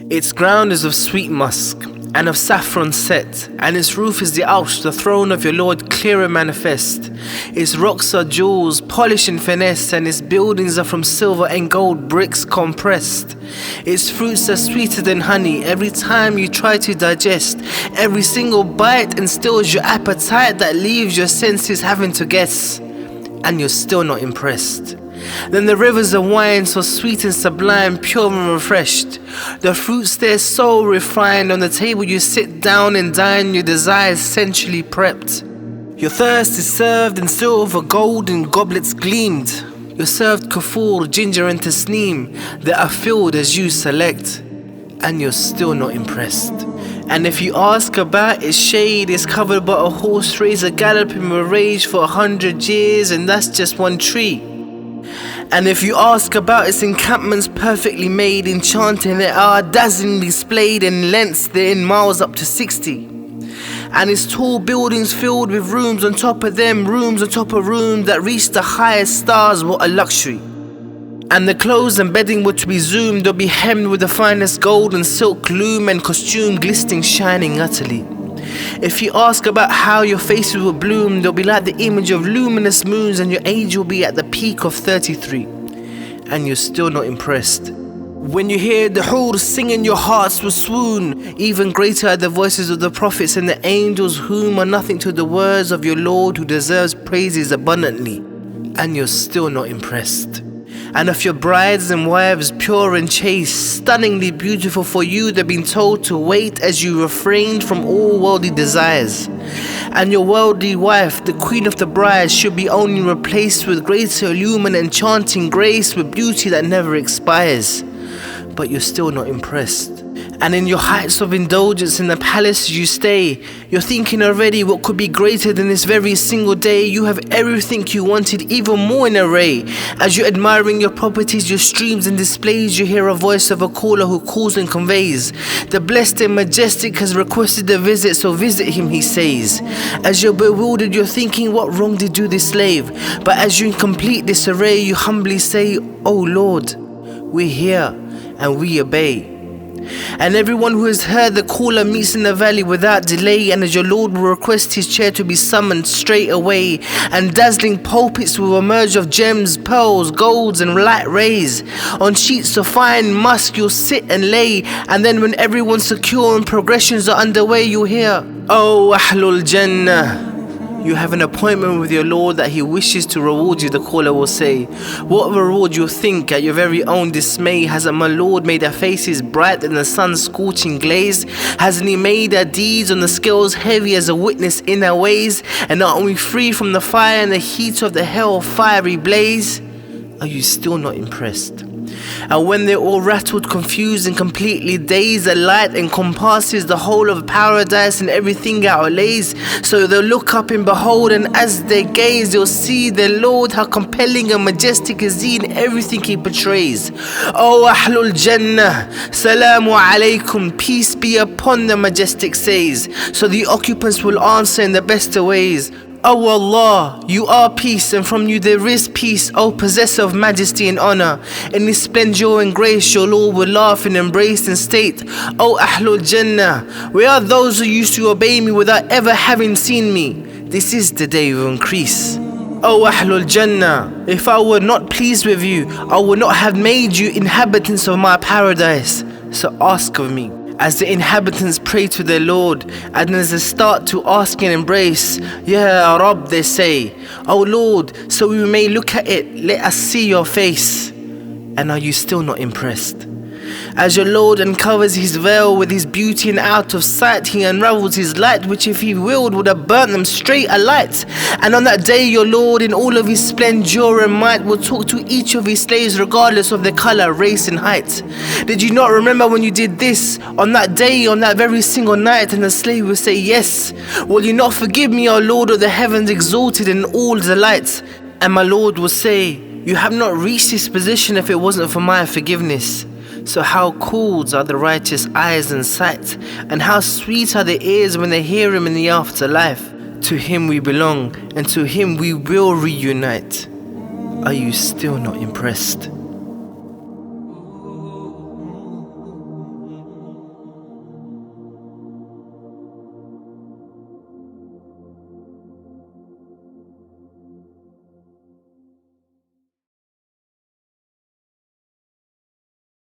Its ground is of sweet musk, and of saffron set, and its roof is the Arsh, the throne of your Lord, clear and manifest. Its rocks are jewels, polished and finesse, and its buildings are from silver and gold bricks compressed. Its fruits are sweeter than honey every time you try to digest. Every single bite instills your appetite that leaves your senses having to guess, and you're still not impressed. Then the rivers of wine, so sweet and sublime, pure and refreshed. The fruits there so refined, on the table you sit down and dine, your desires sensually prepped. Your thirst is served in silver, gold and goblets gleamed. You're served kafur, ginger and tasneem that are filled as you select, and you're still not impressed. And if you ask about its shade, it's covered by a horse razor galloping with rage for 100 years, and that's just one tree. And if you ask about its encampments perfectly made, enchanting they are, dazzlingly displayed in lengths they're in miles up to 60. And its tall buildings filled with rooms on top of them, rooms on top of rooms that reach the highest stars, what a luxury. And the clothes and bedding were to be zoomed, they'll be hemmed with the finest gold and silk loom, and costume glistening, shining utterly. If you ask about how your faces will bloom, they'll be like the image of luminous moons, and your age will be at the peak of 33, and you're still not impressed. When you hear the hur singing, your hearts will swoon. Even greater are the voices of the prophets and the angels, whom are nothing to the words of your Lord, who deserves praises abundantly, and you're still not impressed. And of your brides and wives, pure and chaste, stunningly beautiful, for you they've been told to wait as you refrained from all worldly desires. And your worldly wife, the queen of the brides, should be only replaced with greater illumined enchanting grace, with beauty that never expires. But you're still not impressed. And in your heights of indulgence in the palace you stay, you're thinking already what could be greater than this very single day. You have everything you wanted, even more in array. As you're admiring your properties, your streams and displays, you hear a voice of a caller who calls and conveys. The blessed and majestic has requested a visit, so visit him, he says. As you're bewildered, you're thinking, what wrong did do this slave? But as you're in complete disarray, you humbly say, oh Lord, we're here and we obey. And everyone who has heard the caller meets in the valley without delay, and as your Lord will request his chair to be summoned straight away, and dazzling pulpits will emerge of gems, pearls, golds and light rays. On sheets of fine musk you'll sit and lay, and then when everyone's secure and progressions are underway, you'll hear, oh Ahlul Jannah, you have an appointment with your Lord that he wishes to reward you. The caller will say, what reward you think at your very own dismay? Hasn't my Lord made our faces bright than the sun's scorching glaze? Hasn't he made our deeds on the scales heavy as a witness in our ways? And aren't we free from the fire and the heat of the hell fiery blaze? Are you still not impressed? And when they're all rattled, confused and completely dazed, the light encompasses the whole of paradise and everything outlays. So they'll look up and behold, and as they gaze, they'll see their Lord, how compelling and majestic is he in everything he portrays. Oh Ahlul Jannah, Salamu Alaikum, peace be upon the majestic says. So the occupants will answer in the best of ways, O Allah, you are peace, and from you there is peace, O possessor of majesty and honor. In His splendor and grace, your Lord will laugh and embrace and state, O Ahlul Jannah, where are those who used to obey me without ever having seen me? This is the day of increase. O Ahlul Jannah, if I were not pleased with you, I would not have made you inhabitants of my paradise. So ask of me. As the inhabitants pray to their Lord, and as they start to ask and embrace, Ya Rabb, they say, O Lord, so we may look at it, let us see your face. And are you still not impressed? As your Lord uncovers his veil with his beauty, and out of sight he unravels his light, which if he willed would have burnt them straight alight. And on that day your Lord in all of his splendor and might will talk to each of his slaves regardless of their color, race and height. Did you not remember when you did this on that day, on that very single night? And the slave will say, yes. Will you not forgive me, O Lord of the heavens, exalted in all delights? And my Lord will say, you have not reached this position if it wasn't for my forgiveness. So how cool are the righteous eyes and sight, and how sweet are their ears when they hear him in the afterlife. To him we belong, and to him we will reunite. Are you still not impressed?